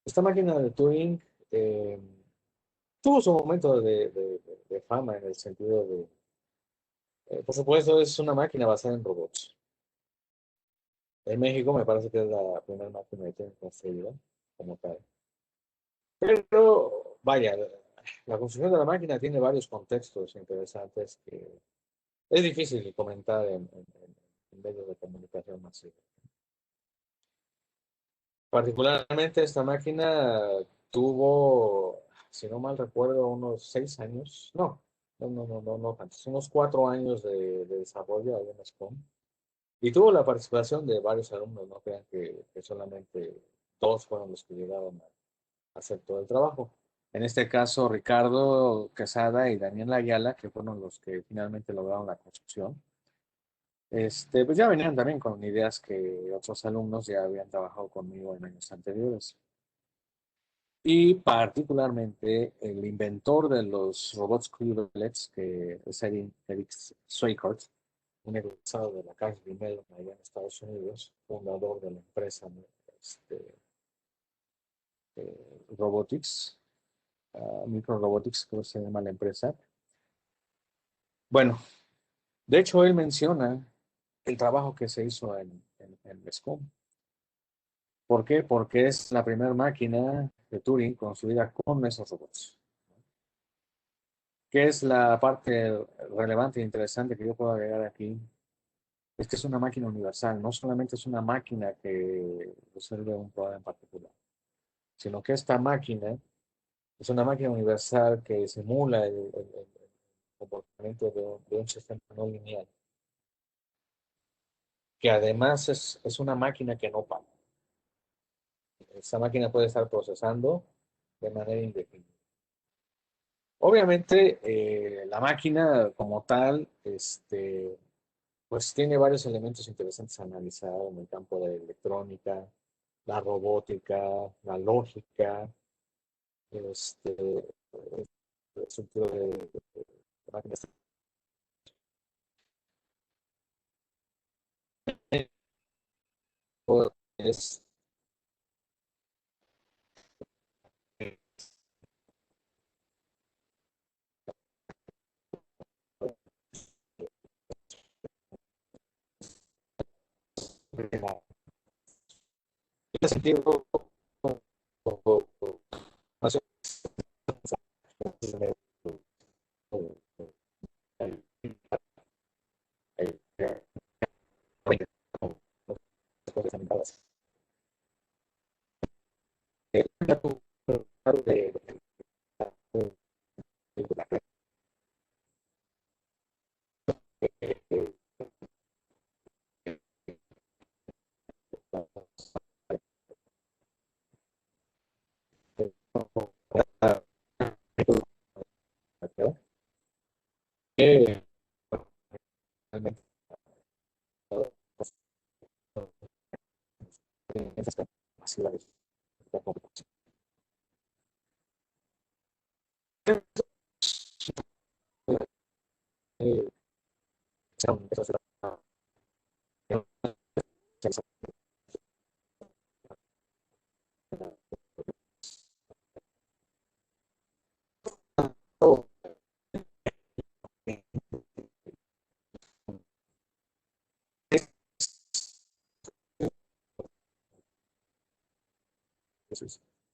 Esta máquina de Turing eh, tuvo su momento de fama en el sentido de, por supuesto, es una máquina basada en robots. En México me parece que es la primera máquina de Turing construida como tal. Pero, vaya, la construcción de la máquina tiene varios contextos interesantes que es difícil comentar en medios de comunicación masiva. Particularmente esta máquina tuvo, si no mal recuerdo, unos 6 años, no tantos, unos 4 años de desarrollo ahí en SCOM. Y tuvo la participación de varios alumnos, no crean que solamente dos fueron los que llegaron a hacer todo el trabajo. En este caso, Ricardo Quesada y Daniel Ayala, que fueron los que finalmente lograron la construcción, pues ya venían también con ideas que otros alumnos ya habían trabajado conmigo en años anteriores. Y particularmente el inventor de los robots Kubernetes, que es Eric Schweikart, un egresado de la Carnegie Mellon allá en Estados Unidos, fundador de la empresa Robotics, Micro Robotics, creo que se llama la empresa. Bueno, de hecho él menciona el trabajo que se hizo en SCOM. ¿Por qué? Porque es la primera máquina de Turing construida con esos robots. ¿Qué es la parte relevante e interesante que yo puedo agregar aquí? Es que es una máquina universal, no solamente es una máquina que resuelve un problema en particular, sino que esta máquina es una máquina universal que simula comportamiento de un sistema no lineal, que además es una máquina que no para. Esa máquina puede estar procesando de manera indefinida. Obviamente, la máquina como tal, pues tiene varios elementos interesantes a analizar en el campo de la electrónica, la robótica, la lógica, este, el sentido de máquinas. Es, en ese sentido, más que realmente masivas de computación.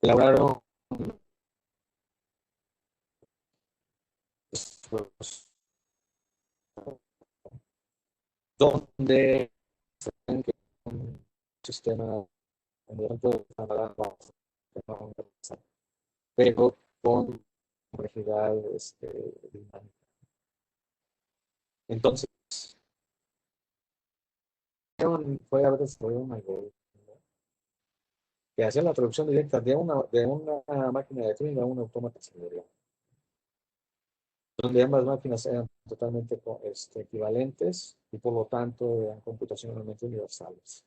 Elaboraron pues, donde un sistema en el de pero con complejidad dinámica. Entonces, fue haber desarrollado un algoritmo que hacía la traducción directa de una máquina de Turing a un autómata serial, donde ambas máquinas eran totalmente equivalentes y por lo tanto eran computacionalmente universales.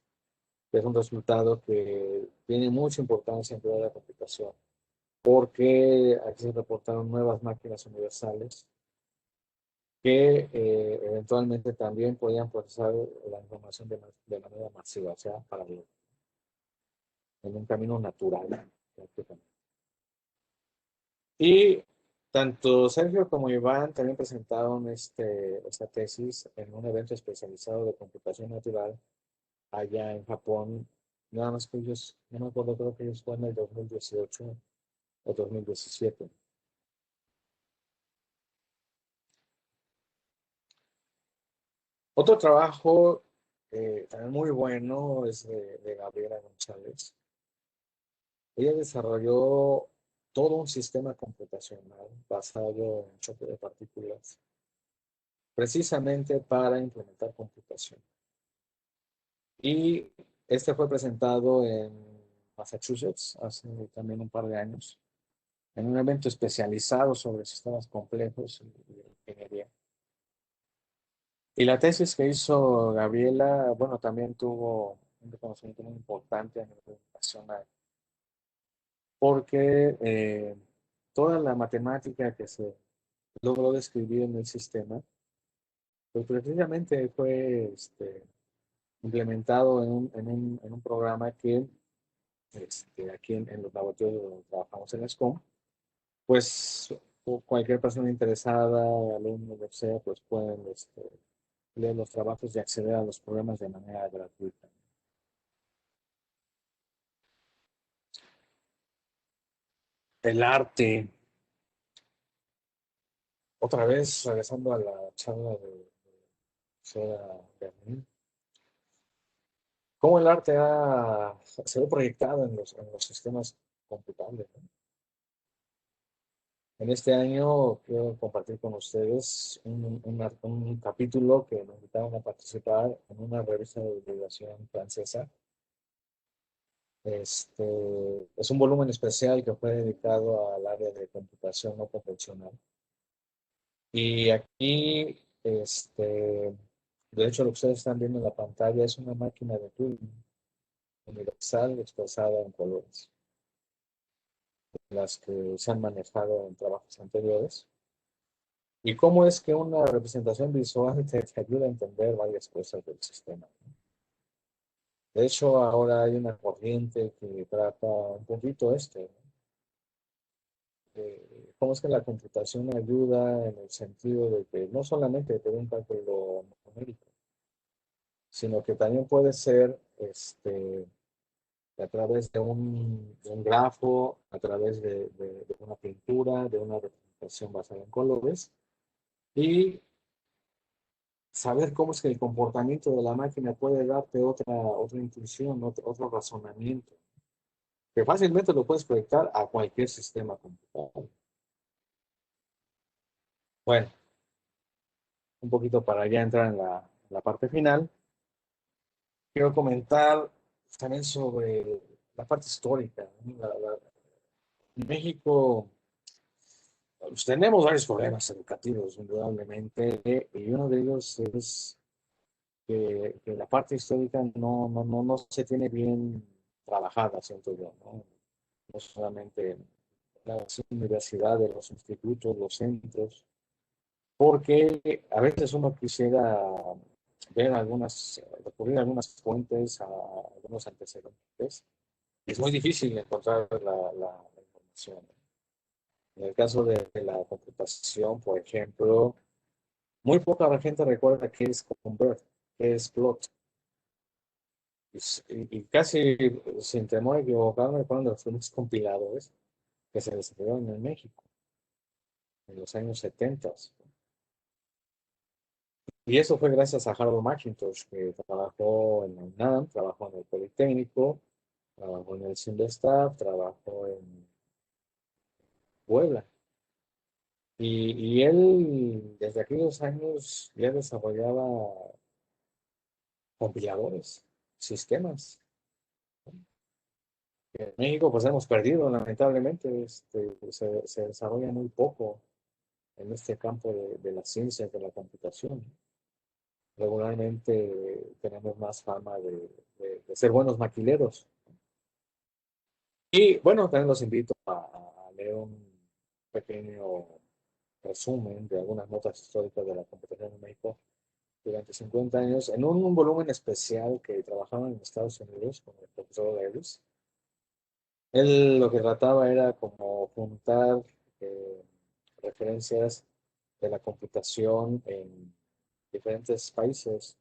Es un resultado que tiene mucha importancia en toda la computación, porque aquí se reportaron nuevas máquinas universales que eventualmente también podían procesar la información de manera masiva, o sea, paralela, en un camino natural, prácticamente. Y tanto Sergio como Iván también presentaron esta tesis en un evento especializado de computación natural allá en Japón. Nada más que ellos, no me acuerdo, creo que ellos fue en el 2018 o 2017. Otro trabajo también muy bueno es de Gabriela González. Ella desarrolló todo un sistema computacional basado en choque de partículas, precisamente para implementar computación. Y este fue presentado en Massachusetts hace también un par de años, en un evento especializado sobre sistemas complejos y ingeniería. Y la tesis que hizo Gabriela, bueno, también tuvo un reconocimiento muy importante a nivel nacional, porque toda la matemática que se logró describir en el sistema, pues precisamente fue implementado en un programa que aquí en los laboratorios donde trabajamos en la SCOM, pues cualquier persona interesada, alumno, lo que sea, pues pueden leer los trabajos y acceder a los programas de manera gratuita. El arte, otra vez regresando a la charla de Sara Berlín, cómo el arte se ve proyectado en los sistemas computables, ¿no? En este año quiero compartir con ustedes un capítulo que nos invitaron a participar en una revista de divulgación francesa. Es un volumen especial que fue dedicado al área de computación no convencional. Y aquí, de hecho, lo que ustedes están viendo en la pantalla es una máquina de Turing universal expresada en colores, las que se han manejado en trabajos anteriores. ¿Y cómo es que una representación visual te ayuda a entender varias cosas del sistema? De hecho, ahora hay una corriente que trata un poquito cómo es que la computación ayuda en el sentido de que no solamente te da un cálculo numérico, sino que también puede ser a través de un grafo, a través de una pintura, de una representación basada en colores, y saber cómo es que el comportamiento de la máquina puede darte otra intuición, otro razonamiento, que fácilmente lo puedes proyectar a cualquier sistema computable. Bueno, un poquito para ya entrar en la parte final, quiero comentar también sobre la parte histórica, ¿no? En México pues, tenemos varios problemas educativos, indudablemente, y uno de ellos es que la parte histórica no se tiene bien trabajada, siento yo, ¿no? No solamente en las universidades, los institutos, los centros, porque a veces uno quisiera ver recurrir a algunas fuentes, a algunos antecedentes, y es muy difícil encontrar la información. En el caso de la computación, por ejemplo, muy poca gente recuerda qué es convert, qué es plot. Y casi sin temor a equivocarme, fueron de los primeros compiladores que se desarrollaron en México en los años 70. Y eso fue gracias a Harold McIntosh, que trabajó en la UNAM, trabajó en el Politécnico, trabajó en el CINVESTAB, trabajó en Puebla. Y él, desde aquellos años, ya desarrollaba compiladores, sistemas. En México, pues hemos perdido, lamentablemente, se desarrolla muy poco en este campo de la ciencia, de la computación. Regularmente tenemos más fama de ser buenos maquileros. Y bueno, también los invito a leer un pequeño resumen de algunas notas históricas de la computación en México durante 50 años en un volumen especial que trabajaban en Estados Unidos con el profesor Davis. Él lo que trataba era como juntar eh, referencias de la computación en diferentes países.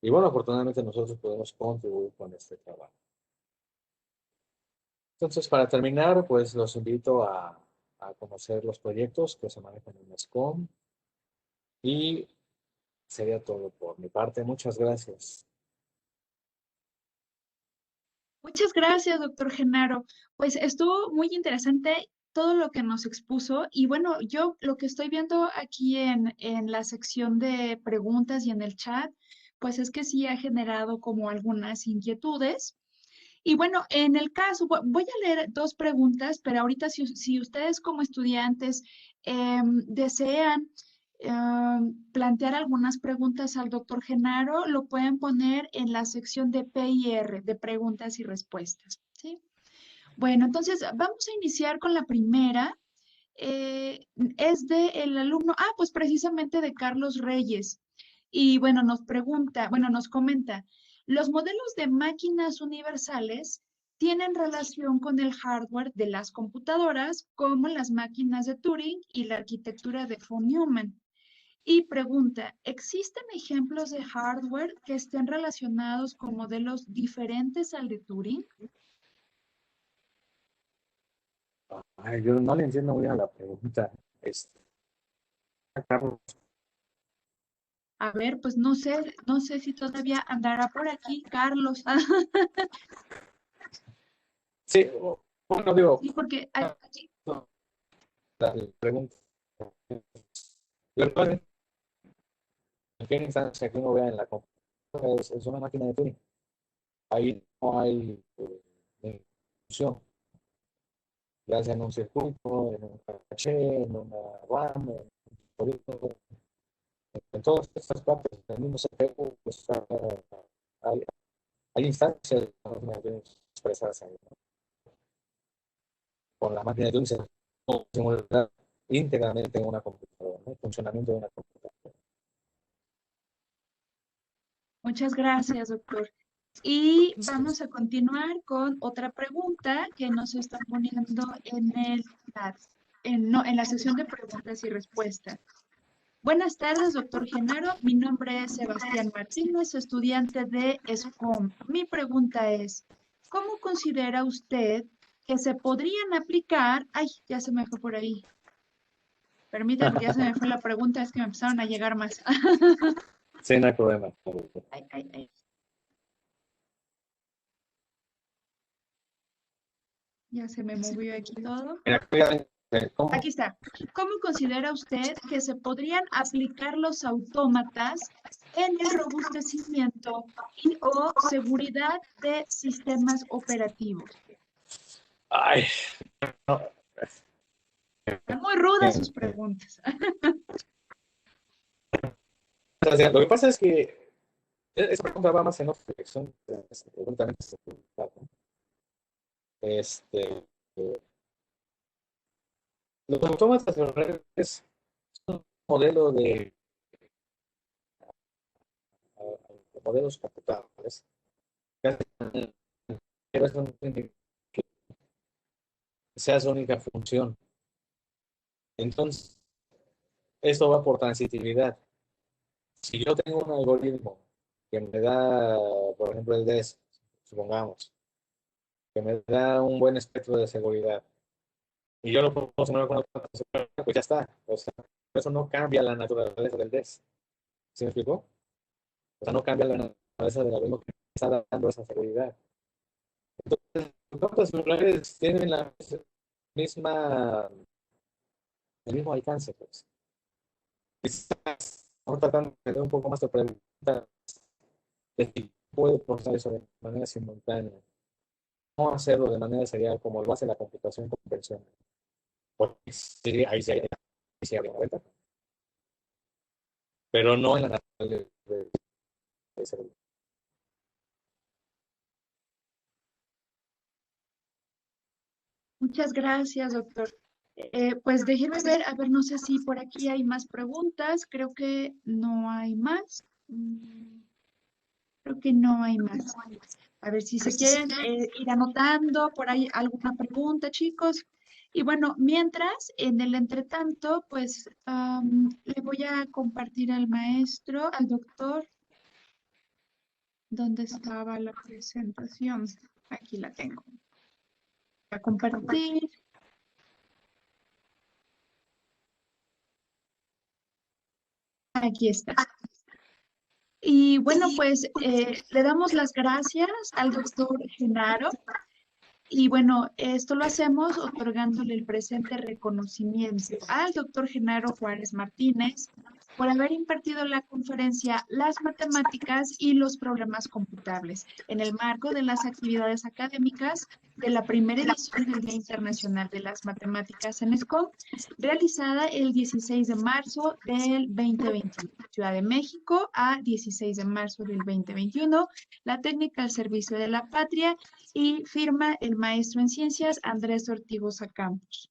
Y bueno, afortunadamente nosotros podemos contribuir con este trabajo. Entonces, para terminar, pues los invito a conocer los proyectos que se manejan en SCOM y sería todo por mi parte. Muchas gracias. Muchas gracias, doctor Genaro. Pues estuvo muy interesante todo lo que nos expuso y bueno, yo lo que estoy viendo aquí en la sección de preguntas y en el chat, pues es que sí ha generado como algunas inquietudes. Y bueno, en el caso, voy a leer dos preguntas, pero ahorita si ustedes como estudiantes desean plantear algunas preguntas al doctor Genaro, lo pueden poner en la sección de PIR, de preguntas y respuestas, ¿sí? Bueno, entonces vamos a iniciar con la primera. Es de el alumno, pues precisamente de Carlos Reyes. Y bueno, nos comenta, los modelos de máquinas universales tienen relación con el hardware de las computadoras, como las máquinas de Turing y la arquitectura de von Neumann. Y pregunta, ¿existen ejemplos de hardware que estén relacionados con modelos diferentes al de Turing? Ay, yo no le entiendo muy bien a la pregunta. Carlos. A ver, pues no sé si todavía andará por aquí, Carlos. Sí, bueno, digo, Sí, porque la pregunta. Yo actualmente, cualquier instancia que uno vea en la computadora es una máquina de tuning. Ahí no hay función, ya sea en un circuito, en un caché, en una RAM, en un dispositivo, en todas estas partes del mismo CPU, pues hay, hay instancias de la máquina de tuning expresadas ahí, ¿no? Con la máquina de tuning se simula íntegramente en una computadora, ¿no? El funcionamiento de una computadora. Muchas gracias, doctor. Y vamos a continuar con otra pregunta que nos están poniendo en el chat, no, en la sesión de preguntas y respuestas. Buenas tardes, doctor Genaro. Mi nombre es Sebastián Martínez, estudiante de ESCOM. Mi pregunta es, ¿cómo considera usted que se podrían aplicar? Ay, ya se me fue por ahí. Permítame, ya se me fue la pregunta, es que me empezaron a llegar más. Sí, no hay problema. Ay, ay, ay. Ya se me movió aquí todo. ¿Cómo? Aquí está. ¿Cómo considera usted que se podrían aplicar los autómatas en el robustecimiento y o seguridad de sistemas operativos? Ay, no. Están muy rudas sus preguntas. Lo que pasa es que esa pregunta va más en otra dirección. Este, los autómatas de redes es un modelo de modelos computables pero eso no significa que sea su única función. Entonces, esto va por transitividad. Si yo tengo un algoritmo que me da, por ejemplo, el DES, supongamos, que me da un buen espectro de seguridad, y yo lo puedo sumar con otra seguridad, pues ya está. O sea, eso no cambia la naturaleza del DES. ¿Sí me explicó? O sea, no cambia la naturaleza del algoritmo que me está dando esa seguridad. Entonces, los datos celulares tienen la misma, el mismo alcance, pues. Quizás, vamos tratando de tener un poco más de preguntas de si puede procesar eso de manera simultánea. No hacerlo de manera serial como lo hace la computación convencional. Porque sí, ahí sí habría una ventaja. Pero no en la naturaleza de cerebro. Muchas gracias, doctor. Pues déjeme ver, a ver, no sé si por aquí hay más preguntas. Creo que no hay más. Creo que no hay más. A ver si se quieren ir anotando por ahí alguna pregunta, chicos. Y bueno, mientras, en el entretanto, pues le voy a compartir al maestro, al doctor, dónde estaba la presentación. Aquí la tengo. Voy a compartir. Aquí está. Y bueno, pues le damos las gracias al doctor Genaro. Y bueno, esto lo hacemos otorgándole el presente reconocimiento al doctor Genaro Juárez Martínez por haber impartido la conferencia Las matemáticas y los problemas computables en el marco de las actividades académicas de la primera edición del Día Internacional de las Matemáticas en ESCOM, realizada el 16 de marzo del 2021. Ciudad de México a 16 de marzo del 2021, la técnica al servicio de la patria y firma el maestro en ciencias Andrés Ortigosa Campos.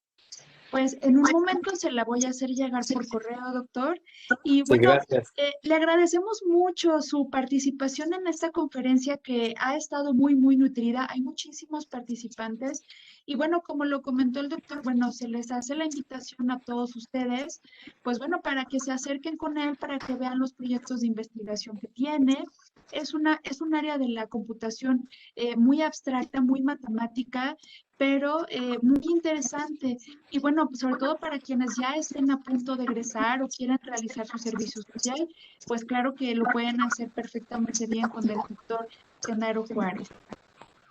Pues en un momento se la voy a hacer llegar por correo, doctor. Y Sí, bueno, gracias. le agradecemos mucho su participación en esta conferencia que ha estado muy, muy nutrida. Hay muchísimos participantes. Y bueno, como lo comentó el doctor, bueno, se les hace la invitación a todos ustedes, pues bueno, para que se acerquen con él, para que vean los proyectos de investigación que tiene. Es un área de la computación muy abstracta, muy matemática, pero muy interesante. Y bueno, pues, sobre todo para quienes ya estén a punto de egresar o quieran realizar su servicio social, pues claro que lo pueden hacer perfectamente bien con el doctor Genaro Juárez.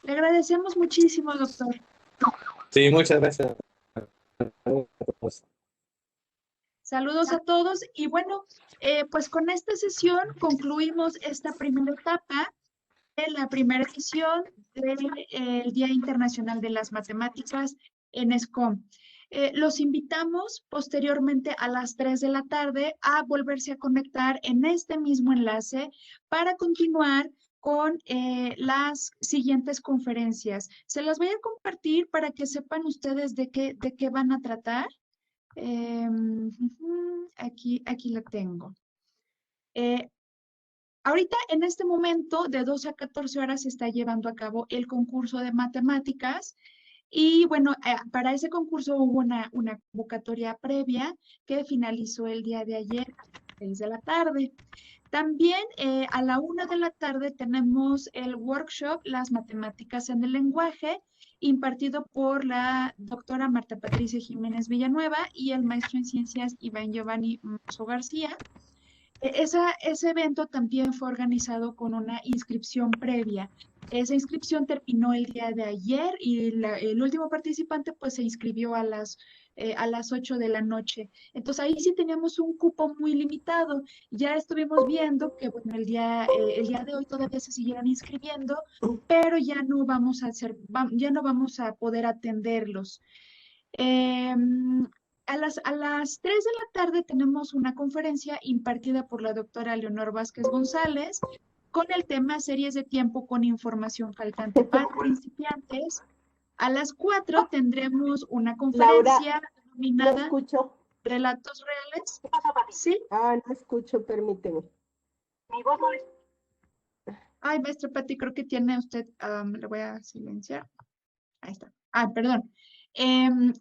Le agradecemos muchísimo, doctor. Sí, muchas gracias. Saludos a todos y bueno, pues con esta sesión concluimos esta primera etapa de la primera edición del Día Internacional de las Matemáticas en SCOM. Los invitamos posteriormente a las 3 de la tarde a volverse a conectar en este mismo enlace para continuar con las siguientes conferencias. Se las voy a compartir para que sepan ustedes de qué van a tratar. Aquí la tengo. Ahorita, en este momento, de 12 a 14 horas, se está llevando a cabo el concurso de matemáticas. Y bueno, para ese concurso hubo una convocatoria previa que finalizó el día de ayer, a las 6 de la tarde. También a la 1 de la tarde tenemos el workshop Las matemáticas en el lenguaje, impartido por la doctora Marta Patricia Jiménez Villanueva y el maestro en ciencias Iván Giovanni Mozo García. Ese evento también fue organizado con una inscripción previa. Esa inscripción terminó el día de ayer y el último participante pues se inscribió a las 8 de la noche. Entonces ahí sí teníamos un cupo muy limitado. Ya estuvimos viendo que bueno, el día de hoy todavía se siguieron inscribiendo, pero ya no vamos ya no vamos a poder atenderlos. A las 3 de la tarde tenemos una conferencia impartida por la doctora Leonor Vázquez González con el tema series de tiempo con información faltante para principiantes. A las 4 tendremos una conferencia Laura, no denominada escucho. Relatos Reales. ¿Sí? No escucho, permíteme. Mi voz no es. Ay, maestra Pati, creo que tiene usted, le voy a silenciar. Ahí está. Perdón.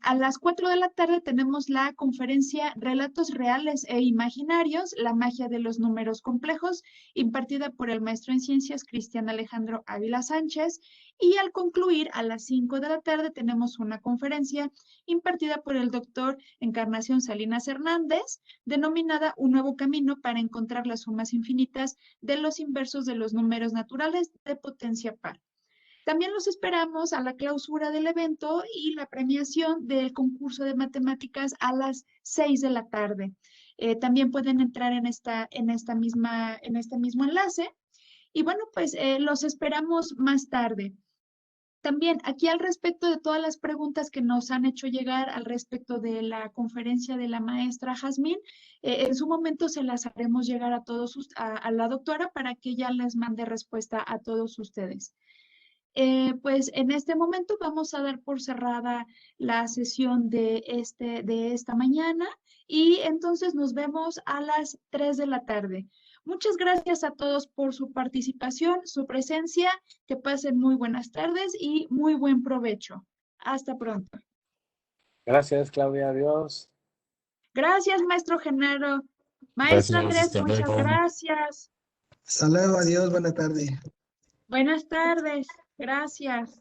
A las 4 de la tarde tenemos la conferencia Relatos Reales e Imaginarios, la magia de los números complejos, impartida por el maestro en ciencias Cristian Alejandro Ávila Sánchez. Y al concluir, a las 5 de la tarde tenemos una conferencia impartida por el doctor Encarnación Salinas Hernández, denominada Un nuevo camino para encontrar las sumas infinitas de los inversos de los números naturales de potencia par. También los esperamos a la clausura del evento y la premiación del concurso de matemáticas a las 6 de la tarde. También pueden entrar en este mismo enlace. Y bueno, pues los esperamos más tarde. También aquí al respecto de todas las preguntas que nos han hecho llegar al respecto de la conferencia de la maestra Jazmín, en su momento se las haremos llegar a todos, a la doctora para que ella les mande respuesta a todos ustedes. Pues en este momento vamos a dar por cerrada la sesión de esta mañana y entonces nos vemos a las 3 de la tarde. Muchas gracias a todos por su participación, su presencia, que pasen muy buenas tardes y muy buen provecho. Hasta pronto. Gracias, Claudia. Adiós. Gracias, maestro Genaro. Maestra Gracias, Andrés, hasta muchas luego. gracias. Hasta luego, adiós, buena tarde. Buenas tardes. Gracias.